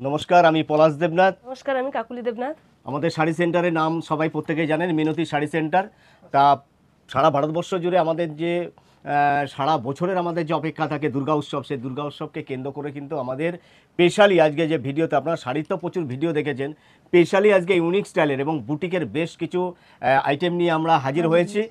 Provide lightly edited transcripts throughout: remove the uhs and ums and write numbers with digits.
নমস্কার, আমি পলাশ দেবনাথ। নমস্কার, আমি কাকুলি দেবনাথ। আমাদের শাড়ি সেন্টারের নাম সবাই প্রত্যেকেই জানেন, মিনতি শাড়ি সেন্টার। তা সারা ভারতবর্ষ জুড়ে আমাদের যে সারা বছরের আমাদের যে অপেক্ষা থাকে দুর্গা উৎসব, সেই দুর্গা উৎসবকে কেন্দ্র করে কিন্তু আমাদের স্পেশালি আজকে যে ভিডিওতে আপনারা শাড়ির তো প্রচুর ভিডিও দেখেছেন, স্পেশালি আজকে ইউনিক স্টাইলের এবং বুটিকের বেশ কিছু আইটেম নিয়ে আমরা হাজির হয়েছি।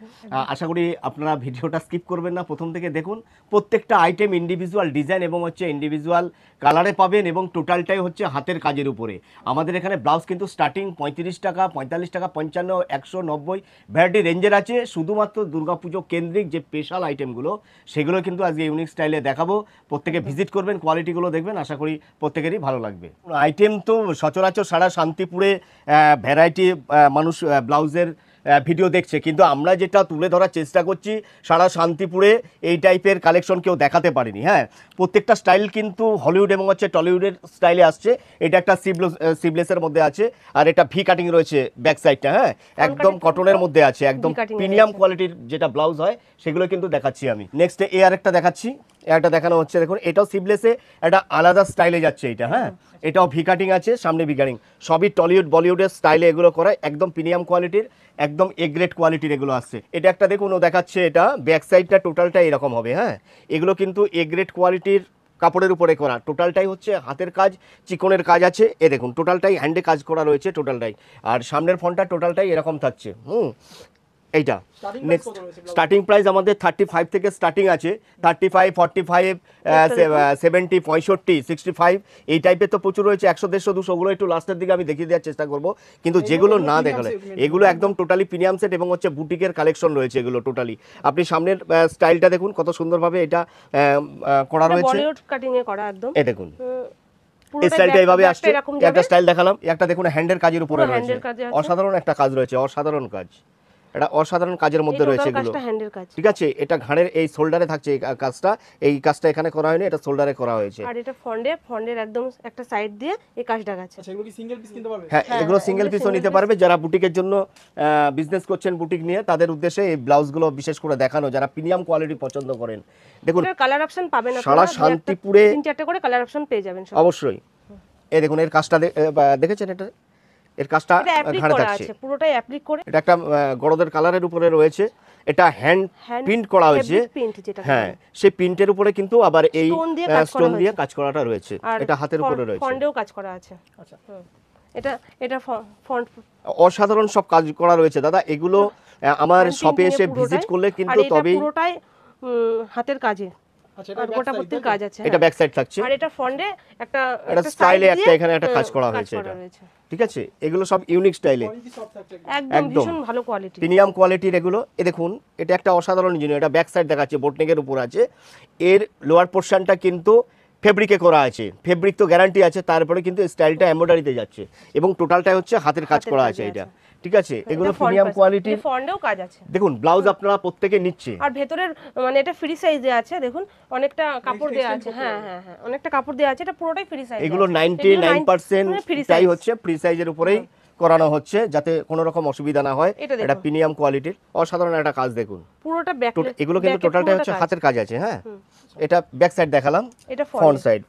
আশা করি আপনারা ভিডিওটা স্কিপ করবেন না, প্রথম থেকে দেখুন। প্রত্যেকটা আইটেম ইন্ডিভিজুয়াল ডিজাইন এবং ইন্ডিভিজুয়াল কালারে পাবেন এবং টোটালটাই হচ্ছে হাতের কাজের উপরে। আমাদের এখানে ব্লাউজ কিন্তু স্টার্টিং 35 টাকা, 45 টাকা, 55, 190 ভ্যারাইটি রেঞ্জের আছে। শুধুমাত্র দুর্গাপুজো কেন্দ্রিক যে স্পেশাল আইটেমগুলো সেগুলো কিন্তু আজকে ইউনিক স্টাইলে দেখাবো। প্রত্যেকে ভিজিট করবেন, কোয়ালিটিগুলো দেখবেন, আশা করি প্রত্যেকেরই ভালো লাগবে। আইটেম তো সচরাচর সারা শান্তিপুরে ভ্যারাইটি মানুষ ব্লাউজের ভিডিও দেখছে, কিন্তু আমরা যেটা তুলে ধরার চেষ্টা করছি সারা শান্তিপুরে এই টাইপের কালেকশন কেউ দেখাতে পারেনি। হ্যাঁ, প্রত্যেকটা স্টাইল কিন্তু হলিউড এবং টলিউডের স্টাইলে আসছে। এটা একটা সিবলেসের মধ্যে আছে, আর এটা ভি কাটিং রয়েছে ব্যাক সাইডটা। হ্যাঁ, একদম কটনের মধ্যে আছে, একদম প্রিমিয়াম কোয়ালিটির যেটা ব্লাউজ হয় সেগুলো কিন্তু দেখাচ্ছি আমি। নেক্সট এ আরেকটা দেখাচ্ছি, একটা দেখানো হচ্ছে, দেখুন এটাও সিবলেসে একটা আলাদা স্টাইলে যাচ্ছে এটা। হ্যাঁ, এটাও ভি কাটিং আছে, সামনে ভি কাটিং, সবই টলিউড বলিউডের স্টাইলে এগুলো করা, একদম প্রিমিয়াম কোয়ালিটির, একদম এ গ্রেড কোয়ালিটির এগুলো আসছে। এটা একটা দেখুন, ও দেখাচ্ছে এটা ব্যাক সাইডটা টোটালটা এরকম হবে। হ্যাঁ, এগুলো কিন্তু এ গ্রেড কোয়ালিটির কাপড়ের উপরে করা, টোটালটাই হচ্ছে হাতের কাজ, চিকনের কাজ আছে। এ দেখুন টোটালটাই হ্যান্ডে কাজ করা রয়েছে টোটালটাই, আর সামনের ফ্রন্টটা টোটালটাই এরকম থাকছে। এইটা নেক্সট স্টার্টিং প্রাইস আমাদের 35 থেকে স্টার্টিং আছে। 35, 45, 70, 65, 65 এই টাইপের তো প্রচুর রয়েছে। 100, 150, 200 ওগুলো একটু লাস্টের দিকে আমি দেখিয়ে দেওয়ার চেষ্টা করব, কিন্তু যেগুলো না দেখালে এগুলো একদম টোটালি প্রিমিয়াম সেট এবং বুটিকের কালেকশন রয়েছে এগুলো টোটালি। আপনি সামনের স্টাইলটা দেখুন কত সুন্দরভাবে এটা করা রয়েছে, বলিউড কাটিং এ করা একদম। এই দেখুন এই স্টাইলটা এইভাবে আসছে। একটা স্টাইল দেখালাম, একটা দেখুন হ্যান্ডের কাজের উপরে রয়েছে, অসাধারণ একটা কাজ রয়েছে, অসাধারণ কাজ, এটা অসাধারণ কাজের মধ্যে রয়েছে এগুলো। ঠিক আছে, এটা ঘাড়ের এই শোল্ডারে থাকছে এই কাজটা এখানে করা হয়নি, এটা শোল্ডারে করা হয়েছে। আর এটা ফন্ডের একদম একটা সাইড দিয়ে এই কাজটা আছে। আচ্ছা, এগুলো কি সিঙ্গেল পিস কিনতে পারবে? হ্যাঁ, এগুলো সিঙ্গেল পিসও নিতে পারবে। যারা বুটিকের জন্য বিজনেস করছেন, বুটিক নিয়ে, তাদের উদ্দেশ্যে এই ব্লাউজগুলো বিশেষ করে দেখানো, যারা প্রিমিয়াম কোয়ালিটি পছন্দ করেন। দেখুন কালার অপশন পাবেন সারা শান্তিপুরে 3-4টে করে কালার অপশন পেয়ে যাবেন অবশ্যই। এই দেখুন এর কাজটা দেখেছেন, এটা এর কাজটা ঘাড়ে থাকছে, পুরোটাই অ্যাপ্লিক করে। এটা একটা গড়দের কালারের উপরে রয়েছে, এটা হ্যান্ড প্রিন্ট করা হয়েছে। হ্যাঁ, সেই প্রিন্টের উপরে কিন্তু আবার এই স্টোন দিয়ে কাজ করাটা রয়েছে, এটা হাতের উপরে রয়েছে, ফন্ডেও কাজ করা আছে। আচ্ছা, এটা ফন্ট অসাধারণ সব কাজ করা রয়েছে দাদা। এগুলো আমার শপে এসে ভিজিট করলে কিন্তু তবেই। পুরোটাই হাতের কাজে, আচ্ছা, আর গোটা প্রত্যেক কাজ আছে। এটা ব্যাক সাইড থাকছে, আর এটা ফন্ডে একটা স্টাইলে একটা এখানে একটা কাজ করা হয়েছে এটা। ঠিক আছে, এগুলো সব ইউনিক স্টাইলে, একদম ভীষণ ভালো কোয়ালিটি, প্রিমিয়াম কোয়ালিটির এগুলো। এ দেখুন এটা একটা অসাধারণ জিনিস, এটা ব্যাক সাইড দেখাচ্ছে, বোটনেকের উপর আছে। এর লোয়ার পোর্শনটা কিন্তু ফেব্রিকে করা আছে, ফেব্রিক তো গ্যারান্টি আছে, তারপরে কিন্তু স্টাইলটা এমব্রয়ডারিতে যাচ্ছে এবং টোটালটাই হচ্ছে হাতের কাজ করা আছে এটা। ঠিক আছে, এগুলো প্রিমিয়াম কোয়ালিটি, ফন্ডেও কাজ আছে। দেখুন ব্লাউজ আপনারা প্রত্যেকে নিচ্ছে, আর ভেতরের এটা ফ্রি সাইজে আছে। দেখুন অনেকটা কাপড় দেয়া আছে। হ্যাঁ, অনেকটা কাপড় দেয়া আছে, এটা পুরোটাই ফ্রি সাইজ। এগুলো 99% তাই হচ্ছে ফ্রি সাইজের উপরেই করানো হচ্ছে, যাতে কোনো রকম অসুবিধা না হয়। এটা প্রিমিয়াম কোয়ালিটির অসাধারণ একটা কাজ। দেখুন পুরোটা ব্যাক, এগুলো কিন্তু টোটালটাই হচ্ছে হাতের কাজ আছে। হ্যাঁ, এটা ব্যাক সাইড দেখালাম, এটা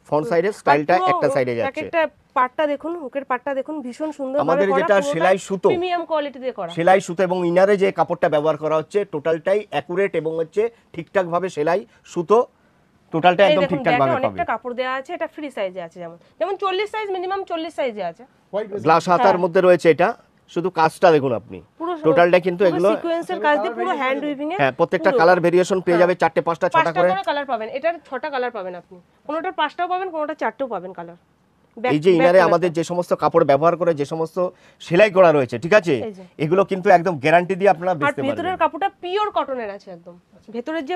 ফ্রন্ট সাইডের স্টাইলটা একটা সাইডে যাচ্ছে। একটা পাটটা দেখুন, হুকের পাটটা দেখুন, ভীষণ সুন্দর। আমাদের যেটা সেলাই সুতো, প্রিমিয়াম কোয়ালিটি দিয়ে করা সেলাই সুতো এবং ইনারে যে কাপড়টা ব্যবহার করা হচ্ছে টোটালটাই অ্যাকুরেট এবং ঠিকঠাক ভাবে সেলাই সুতো, টোটালটা একদম ঠিকঠাক ভাবে পাবে। অনেকটা কাপড় দেয়া আছে, এটা ফ্রি সাইজে আছে, যেমন 40 সাইজ, মিনিমাম 40 সাইজে আছে। গ্লাস হাতার মধ্যে রয়েছে এটা, শুধু কাজটা দেখুন আপনি, টোটালটা কিন্তু এগুলো সিকোয়েন্সের কাজ দিয়ে পুরো হ্যান্ড উইভিং এ। হ্যাঁ, প্রত্যেকটা কালার ভেরিয়েশন পেয়ে যাবে, 4টে 5টা 6টা করে কালার পাবেন। এটার 6টা কালার পাবেন আপনি, কোনোটার 5টাও পাবেন, কোনোটা 4টেও পাবেন কালার। এই যে ইনারে আমাদের যে সমস্ত কাপড় ব্যবহার করে যে সমস্ত সেলাই করা রয়েছে, ঠিক আছে, এগুলো কিন্তু একদম গ্যারান্টি দিয়ে আপনারা বেচতে পারবেন। আর ভেতরের কাপড়টা পিওর কটনের আছে একদম। ভেতরের যে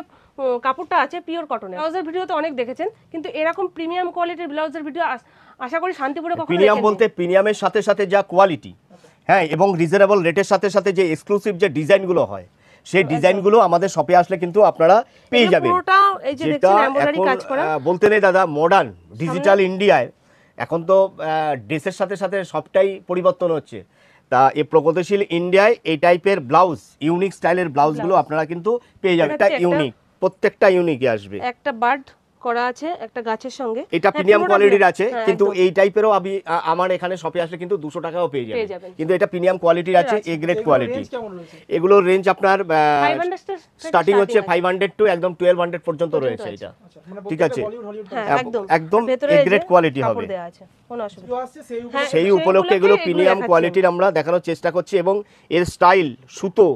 কাপড়টা আছে পিওর কটনের। ব্লাউজের ভিডিওতে অনেক দেখেছেন, কিন্তু এরকম প্রিমিয়াম কোয়ালিটির ব্লাউজের ভিডিও আশা করি শান্তিপুরে কখনো প্রিমিয়াম বলতে প্রিমিয়ামের সাথে সাথে যা কোয়ালিটি, হ্যাঁ, এবং রিজনেবল রেটের সাথে সাথে যে এক্সক্লুসিভ যে ডিজাইনগুলো হয়, সেই ডিজাইনগুলো আমাদের শপে আসলে কিন্তু আপনারা পেয়ে যাবেন। যেটা বলতে নেই দাদা, মডার্ন ডিজিটাল ইন্ডিয়ায় এখন তো ড্রেসের সাথে সাথে সবটাই পরিবর্তন হচ্ছে। তা এই প্রগতিশীল ইন্ডিয়ায় এই টাইপের ব্লাউজ, ইউনিক স্টাইলের ব্লাউজগুলো আপনারা কিন্তু পেয়ে যাবেন। এটা ইউনিক, প্রত্যেকটা ইউনিকই আসবে। একটা বার্ড করা আছে একটা গাছের সঙ্গে। এটা হ্যাঁ, প্রিমিয়াম পুরোটা কোয়ালিটির আছে, হ্যাঁ, কিন্তু একদম। এই টাইপেরও আমি আমার এখানে শপে আসলে কিন্তু 200 টাকাও পেয়ে পেয়ে যাবেন, যাবেন। কিন্তু এটা প্রিমিয়াম কোয়ালিটির আছে, এ গ্রেড কোয়ালিটি। রেঞ্জ কেমন রয়েছে? এগুলোর রেঞ্জ আপনার 500 স্টার্টিং হচ্ছে 500 টু একদম 1200 পর্যন্ত রয়েছে আছে। এটা। আচ্ছা, মানে ঠিক প্রত্যেকটা আছে। বলিউড হলিউড হ্যাঁ একদম একদম আর ভেতরে এ এই যে গ্রেড কোয়ালিটি কাপড় হবে। দেওয়া আছে, কোনো অসুবিধা ভিডিও আসছে সেই হ্যাঁ, সেই উপলক্ষে এগুলো প্রিমিয়াম দেখাচ্ছি কোয়ালিটির আমরা দেখানোর চেষ্টা করছি, এবং এর স্টাইল সুতো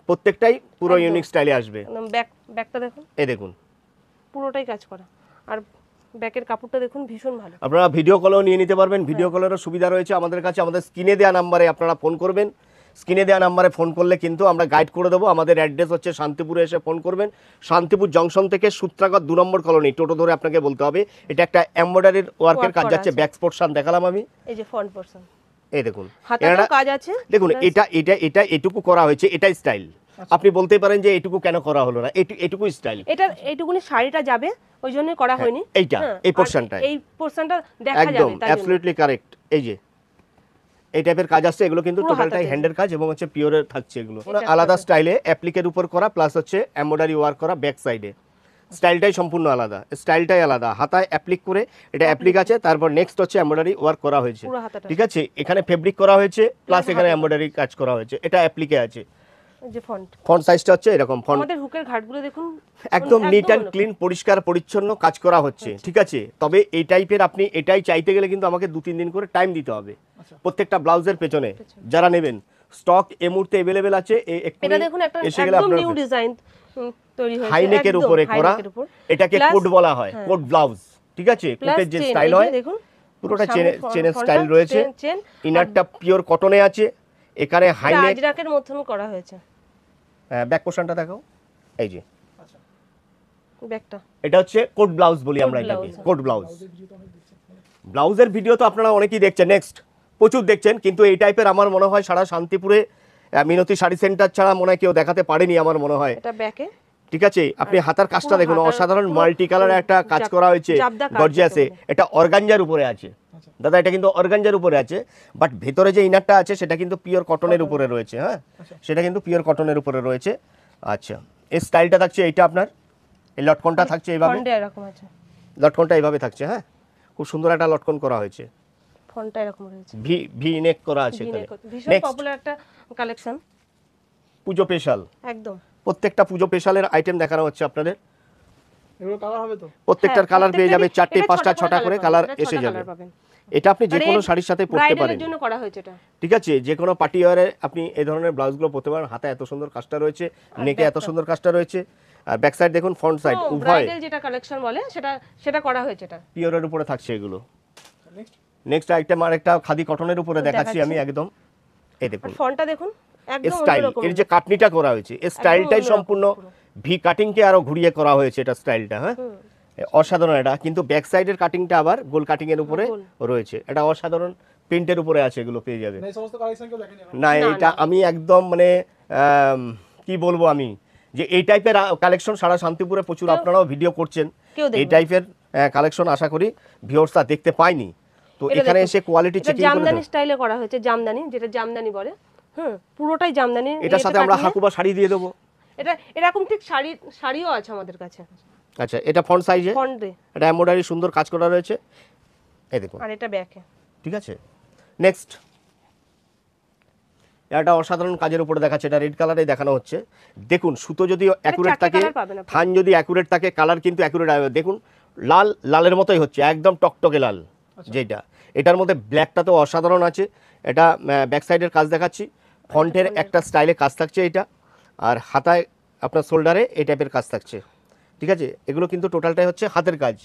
প্রত্যেকটাই পুরো একদম। ইউনিক স্টাইলে আসবে। একদম ব্যাকটা দেখুন, এই দেখুন, পুরোটাই কাজ করা, আর ব্যাকের কাপড়টা দেখুন ভীষণ ভালো। আপনারা ভিডিও কলও নিয়ে নিতে পারবেন, ভিডিও কলেরও সুবিধা রয়েছে আমাদের কাছে। আমাদের স্ক্রিনে দেওয়া নাম্বারে আপনারা ফোন করবেন, স্ক্রিনে দেওয়া নাম্বারে ফোন করলে কিন্তু আমরা গাইড করে দেবো। আমাদের অ্যাড্রেস হচ্ছে শান্তিপুরে, এসে ফোন করবেন। শান্তিপুর জংশন থেকে সূত্রাগড় 2 নম্বর কলোনি, টোটো ধরে আপনাকে বলতে হবে। এটা একটা এমব্রয়ডারির ওয়ার্কের কাজ করা যাচ্ছে, আছে। ব্যাক পোর্শন দেখালাম আমি, এই যে ফ্রন্ট পোরশন, এই দেখুন হাতাতেও এটা- কাজ আছে। দেখুন plus এটা এটা এটা এটুকু করা হয়েছে, এটাই স্টাইল। আপনি বলতেই পারেন যে এটুকু কেন করা হলো না, এটুকু স্টাইল। এটা এইটুকুনি শাড়িটা যাবে ওই জন্যই করা হয়নি। এইটা, হ্যাঁ, এই আর পোর্শনটা এই পোরশনটা দেখা একদম যাবে তাই জন্য। Absolutely correct. এই যে এই টাইপের কাজ আসছে, এগুলো কিন্তু পুরো টোটালটাই হাতাতে। হ্যান্ডের কাজ এবং হচ্ছে পিওরের থাকছে এগুলো। এটা আলাদা একটা স্টাইলে অ্যাপ্লিকের উপর করা, প্লাস হচ্ছে এমব্রয়ডারি ওয়ার্ক করা ব্যাক সাইডে। স্টাইলটাই সম্পূর্ণ আলাদা, স্টাইলটাই আলাদা। হাতায় অ্যাপ্লিক করে, এটা অ্যাপ্লিক আছে, তারপর নেক্সট হচ্ছে এমব্রয়ডারি ওয়ার্ক করা হয়েছে। পুরো হাতাটা। ঠিক আছে, এখানে ফেব্রিক করা হয়েছে, প্লাস এখানে এমব্রয়ডারি কাজ করা হয়েছে, এটা অ্যাপ্লিকে আছে। এই যে ফন্ট, ফন্ট সাইজটা হচ্ছে এরকম, ফন্ট আমাদের হুকের ঘাটগুলো দেখুন একদম নিট অ্যান্ড অন্যরকম। ক্লিন, পরিষ্কার পরিচ্ছন্ন কাজ করা হচ্ছে। ঠিক আছে, তবে এই টাইপের আপনি এটাই চাইতে গেলে কিন্তু আমাকে 2-3 দিন করে টাইম দিতে হবে প্রত্যেকটা ব্লাউজের পেছনে। যারা নেবেন, স্টক এই মুহূর্তে অ্যাভেলেবেল আছে, এটা দেখুন একটা এসে গেলে একদম আপনারা নিউ ডিজাইন তৈরি হয়েছে, হাইনেকের একদম উপরে করা, হাইনেকের উপর। এটাকে Plus- কোট বলা হয়, হ্যাঁ। Coat blouse. ঠিক আছে, Plus কোটের যে chain, স্টাইল এই যে হয় দেখুন পুরোটা সামনে চেনের ফ্রন্টটা, স্টাইল রয়েছে। চেন, ইনারটা পিওর কটনে আছে, এখানে হাইনেক। আজরাকের মতন করা হয়েছে। ব্যাক পোর্শনটা দেখাও, এই যে ব্যাকটা এটা হচ্ছে কোট ব্লাউজ বলি আমরা এটাকে, blouse, কোট ব্লাউজ। ব্লাউজের ভিডিও তো আপনারা অনেকেই দেখছেন, নেক্সট প্রচুর দেখছেন, কিন্তু এই টাইপের আমার মনে হয় সারা শান্তিপুরে মিনতি শাড়ি সেন্টার ছাড়া মনে হয় কেউ দেখাতে পারেনি আমার মনে হয়। এটা ব্যাকে, ঠিক আছে, আপনি হাতার কাজটা পুরো দেখুন, হাতার অসাধারণ পুরো মাল্টি কালার একটা কাজ করা হয়েছে, জাবদা কাজ গর্জিয়াসে। যেটা এটা অর্গানজার উপরে আছে দাদা, এটা কিন্তু অর্গানজার উপরে আছে, বাট ভেতরে যে ইনারটা আছে সেটা কিন্তু পিওর কটনের উপরে রয়েছে। হ্যাঁ, সেটা কিন্তু পিওর কটনের উপরে রয়েছে। আচ্ছা, এই স্টাইলটা থাকছে এইটা আপনার, এই লটকনটা থাকছে এইভাবে, ফন্টে এরকম আছে, লটকনটা এইভাবে থাকছে। হ্যাঁ, খুব সুন্দর একটা লটকন করা হয়েছে, ফন্টটা এরকম রয়েছে, ভি ভি নেক করা আছে এখানে। ভীষণ নেক্সট পপুলার একটা কালেকশন, পুজো স্পেশাল, একদম প্রত্যেকটা পুজো স্পেশালের আইটেম দেখানো হচ্ছে আপনাদের। এগুলো কালার হবে তো? প্রত্যেকটার হ্যাঁ, কালার পেয়ে যাবে, প্রত্যেকটারই 4টে 5টা 6টা করে কালার পাবেন, এসে ছটা যাবে। কালার পাবেন। এটা আপনি যে আর কোনো এই শাড়ির সাথে পরতে ব্রাইডালের পারেন। জন্য করা হয়েছে এটা, ঠিক আছে, যে কোনো পার্টি ওয়ারে আপনি এই ধরনের ব্লাউজগুলো পরতে পারেন। হাতে এত সুন্দর কাজটা রয়েছে, নেকে এত সুন্দর কাজটা রয়েছে, আর ব্যাক সাইড দেখুন, ফ্রন্ট সাইড উভয় ব্রাইডাল যেটা কালেকশন বলে সেটা করা হয়েছে এটা। পিওরের উপরে থাকছে এগুলো। নেক্সট নেক্সট আইটেম আরেকটা খাদি কটনের উপরে দেখাচ্ছি আমি একদম। এই আর দেখুন ফন্টটা দেখুন একদম স্টাইল, অন্যরকম, এর যে কাটনিটা করা হয়েছে, এই স্টাইলটাই অন্যরকম সম্পূর্ণ ভি কাটিংকে আরো ঘুরিয়ে করা হয়েছে এটা স্টাইলটা। হ্যাঁ, অসাধারণ এটা, কিন্তু ব্যাক সাইডের কাটিংটা আবার গোল কাটিং এর উপরে রয়েছে, এটা অসাধারণ প্রিন্টের উপরে আছে, এগুলো পেয়ে যাবে। এই সমস্ত কালেকশন কেউ দেখেনি এখন? না, এটা আমি একদম মানে কি বলবো আমি, যে এই টাইপের কালেকশন সারা শান্তিপুরে প্রচুর আপনারাও ভিডিও করছেন, কেউ দেখবে এই টাইপের কালেকশন আশা করি ভিউয়ার্সরা দেখতে পায়নি। তো এটা এখানে দেখুন, এসে কোয়ালিটি এটা চেকিং করে জামদানি দেন। স্টাইলে করা হয়েছে, জামদানি যেটা জামদানি বলে, পুরোটাই জামদানি। এটার সাথে আমরা হাকুবা শাড়ি দিয়ে দেবো। এটা এরকম ঠিক শাড়িও আছে আমাদের কাছে, আচ্ছা, এটা ফ্রন্ট সাইজে, ফন্ট দে, এটা এমব্রয়ডারি সুন্দর কাজ করা রয়েছে, এই দেখুন। আর এটা ব্যাকে। ঠিক আছে, নেক্সট এটা অসাধারণ কাজের উপরে দেখাচ্ছে, এটা রেড কালারে দেখানো হচ্ছে। দেখুন, সুতো যদি অ্যাকুরেট চারটে থাকে, colour পাবেন আপনি। থান যদি অ্যাকুরেট থাকে, কালার কিন্তু অ্যাকুরেট আসবে। দেখুন, লাল লালের মতোই হচ্ছে, একদম টকটকে লাল যেটা। এটার মধ্যে ব্ল্যাকটা তো অসাধারণ আছে। এটা ব্যাক সাইডের কাজ দেখাচ্ছি, ফন্টের একটা স্টাইলে কাজ থাকছে এটা, আর হাতায় আপনার শোল্ডারে এই টাইপের কাজ থাকছে। ঠিক আছে, এগুলো কিন্তু টোটালটাই হচ্ছে হাতের কাজ।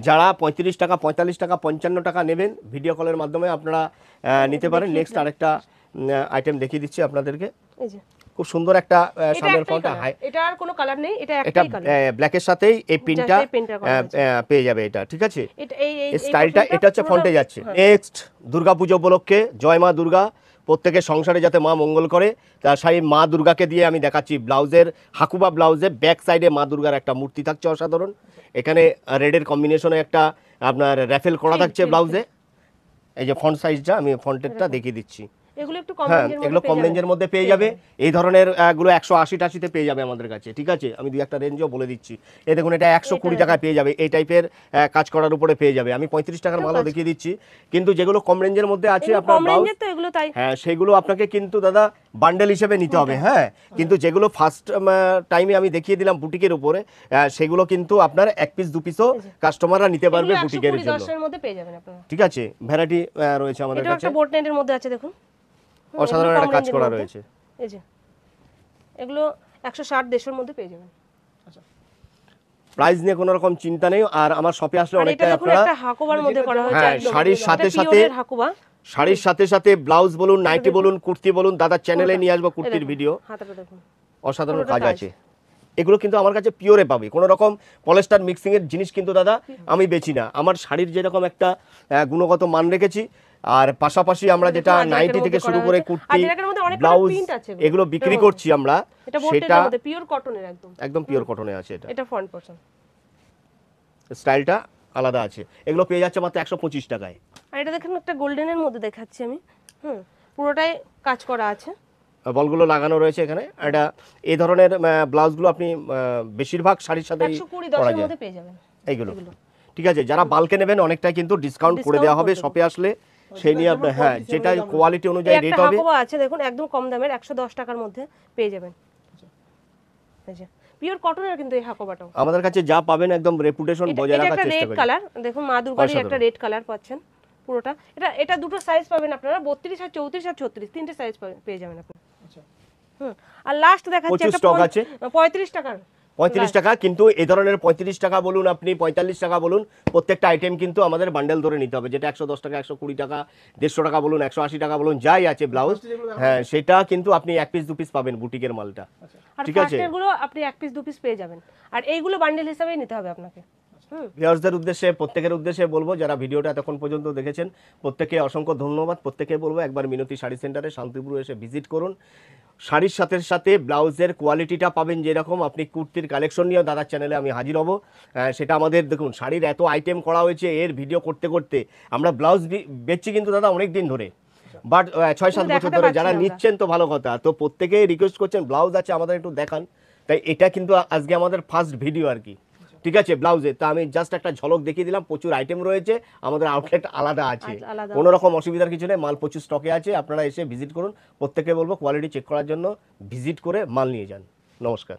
যারা 35 টাকা 45 টাকা 55 টাকা নেবেন, ভিডিও কলের মাধ্যমে আপনারা নিতে পারেন। নেক্সট আরেকটা আইটেম দেখিয়ে দিচ্ছি আপনাদেরকে, এই যে খুব সুন্দর একটা এটা সামনের একটাই ফ্রন্টটা কালার, এটা আর কোনো কালার নেই, এটা এটা একটাই কালার, ব্ল্যাকের সাথেই এই পিনটা এই পিনটা করা হয়েছে। পেয়ে যাবে এটা। ঠিক আছে, এটা এই স্টাইলটা এটা হচ্ছে ফ্রন্টে যাচ্ছে। নেক্সট দুর্গাপুজো উপলক্ষে, জয় মা দুর্গা, প্রত্যেকের সংসারে যাতে মা মঙ্গল করে, তার সেই মা দুর্গাকে দিয়ে আমি দেখাচ্ছি ব্লাউজের, হাকুবা ব্লাউজে ব্যাক সাইডে মা দুর্গার একটা মূর্তি থাকছে অসাধারণ। এখানে রেডের কম্বিনেশনে একটা আপনার র্যাফেল করা থাকছে ব্লাউজে। এই যে ফ্রন্ট সাইজটা আমি ফ্রন্টেরটা দেখিয়ে দিচ্ছি, এগুলো একটু কম হ্যাঁ রেঞ্জের এগুলো মধ্যে কম পেয়ে রেঞ্জের মধ্যে পেয়ে যাবে। এই ধরনের গুলো 180-80-তে পেয়ে যাবে আমাদের কাছে, ঠিক আছে। আমি দুই একটা রেঞ্জও বলে দিচ্ছি। এই দেখুন এটা 120 টাকায় পেয়ে যাবে, এই টাইপের কাজ করার উপরে পেয়ে যাবে। আমি 35 টাকার মালও দেখিয়ে দিচ্ছি, কিন্তু যেগুলো কম রেঞ্জের মধ্যে আছে এগুলো আপনার কম ব্লাউজ, রেঞ্জের তো এগুলো তাই হ্যাঁ সেগুলো আপনাকে কিন্তু দাদা বান্ডেল হিসেবে নিতে হবে। হ্যাঁ কিন্তু যেগুলো ফার্স্ট টাইমে আমি দেখিয়ে দিলাম বুটিকের উপরে, সেগুলো কিন্তু আপনার এক পিস দু পিসও কাস্টমাররা নিতে পারবে এগুলো বুটিকের 120 জন্য, 10 এর মধ্যে পেয়ে যাবেন আপনারা। ঠিক আছে। ভ্যারাইটি রয়েছে আমাদের এটাও কাছে, একটা বোট নেটের মধ্যে আছে দেখুন। অসাধারণ এগুলো একটা কম কাজ রেঞ্জের করা মধ্যে। রয়েছে। এই যে এগুলো 160-150 এর মধ্যে পেয়ে যাবেন। প্রাইস নিয়ে কোনো রকম চিন্তা নেই। আর আমার শপে আসলে আর এটা অনেকটাই দেখুন আপনারা একটা হাকোবার মধ্যে করা হয়েছে হ্যাঁ, একদম। শাড়ির সাথে এটা সাথে পিওরের হাকোবা। শাড়ির সাথে সাথে ব্লাউজ বলুন, নাইটি বলুন, কুর্তি বলুন, দাদার চ্যানেলে নিয়ে আসবো কুর্তির ভিডিও, হাতাটা দেখুন। অসাধারণ পুরোটা কাজ কাজ। আছে। এগুলো কিন্তু আমার কাছে পিওরে পাবে, কোনো রকম পলিস্টার মিক্সিং এর জিনিস কিন্তু দাদা আমি বেচি না। আমার শাড়ির যেরকম একটা গুণগত মান রেখেছি, আর পাশাপাশি আমরা যেটা দেখুন, আজরাকের নাইটি থেকে মধ্যে শুরু করা করে হয়েছে। কুর্তি, আজরাকের মধ্যে অনেক ব্লাউজ প্রিন্ট আছে এগুলো বিক্রি করছি আমরা, এটা বোট সেটা নেটের মধ্যে পিওর কটনের একদম। একদম পিওর কটনে আছে। এটা এটা ফ্রন্ট পোরশন। স্টাইলটা আলাদা আছে। এগুলো পেয়ে যাচ্ছে মাত্র 125 টাকায়। আর এটা দেখুন একটা গোল্ডেনের মধ্যে দেখাচ্ছি আমি। পুরোটাই কাজ করা আছে। বলগুলো লাগানো রয়েছে এখানে। এটা এই ধরনের ব্লাউজগুলো আপনি বেশিরভাগ শাড়ির সাথে 120-10 পরা এর যায় মধ্যে পেয়ে যাবেন এইগুলো, ঠিক আছে। যারা বালকে নেবেন অনেকটাই কিন্তু ডিসকাউন্ট করে দেওয়া হবে শপে আসলে, সেই নিয়ে আপনার হ্যাঁ যেটা কোয়ালিটি অনুযায়ী এই রেট একটা হবে। হাকোবা আছে দেখুন একদম কম দামের 110 টাকার মধ্যে পেয়ে যাবেন। আচ্ছা পিওর কটনের কিন্তু এই হাকোবাটাও। আমাদের কাছে যা পাবেন একদম রেপুটেশন বজায় এটা রাখার একটা চেষ্টা রেড করি। কালার দেখুন, মা দুর্গারই একটা অসাধারণ। রেড কালার পাচ্ছেন পুরোটা। এটা দুটো সাইজ পাবেন আপনারা, 32 আর 34 আর 36 তিনটে সাইজ পেয়ে যাবেন আপনারা। আচ্ছা আর লাস্ট দেখাচ্ছি প্রচুর একটা stock আছে। 35 টাকার 35 টাকা, কিন্তু এই ধরনের 35 টাকা বলুন আপনি 45 টাকা বলুন, প্রত্যেকটা আইটেম কিন্তু আমাদের বান্ডেল ধরে নিতে হবে। যেটা 110 টাকা, 120 টাকা, 150 টাকা বলুন, 180 টাকা বলুন, যাই আছে ব্লাউজ, হ্যাঁ সেটা কিন্তু আপনি এক পিস দু পিস পাবেন বুটিকের মালটা, আর ঠিক আছে। ফার্স্টের গুলো আপনি এক পিস দু পিস পেয়ে যাবেন। আর এইগুলো বান্ডেল হিসেবেই নিতে হবে আপনাকে। ভিউয়ার্সদের উদ্দেশ্যে প্রত্যেকের উদ্দেশ্যে বলবো যারা ভিডিওটা এতক্ষণ পর্যন্ত দেখেছেন, প্রত্যেকে অসংখ্য ধন্যবাদ। প্রত্যেকে বলবো একবার মিনতি শাড়ি সেন্টারে শান্তিপুর এসে ভিজিট করুন। শাড়ির সাথে সাথে ব্লাউজের কোয়ালিটিটা পাবেন যেরকম, আপনি কুর্তির কালেকশন নিয়েও দাদার চ্যানেলে আমি হাজির হব। সেটা আমাদের দেখুন শাড়ির এত আইটেম করা হয়েছে, এর ভিডিও করতে করতে আমরা ব্লাউজ বেচছি কিন্তু দাদা অনেক দিন ধরে, বাট 6-7 বছর দেখাতে ধরে। পারছি যারা না নিচ্ছেন তো ভালো কথা, তো প্রত্যেকেই রিকোয়েস্ট করছেন ব্লাউজ আছে আমাদের একটু দেখান, তাই এটা কিন্তু আজকে আমাদের ফার্স্ট ভিডিও আর কি, ঠিক আছে। ব্লাউজে তো আমি জাস্ট একটা ঝলক দেখিয়ে দিলাম, প্রচুর আইটেম রয়েছে, আমাদের আউটলেট আলাদা আছে, আলাদা কোনো রকম অসুবিধার কিছু নেই, মাল প্রচুর স্টকে আছে, আপনারা এসে ভিজিট করুন। প্রত্যেকে বলবো কোয়ালিটি চেক করার জন্য ভিজিট করে মাল নিয়ে যান। নমস্কার।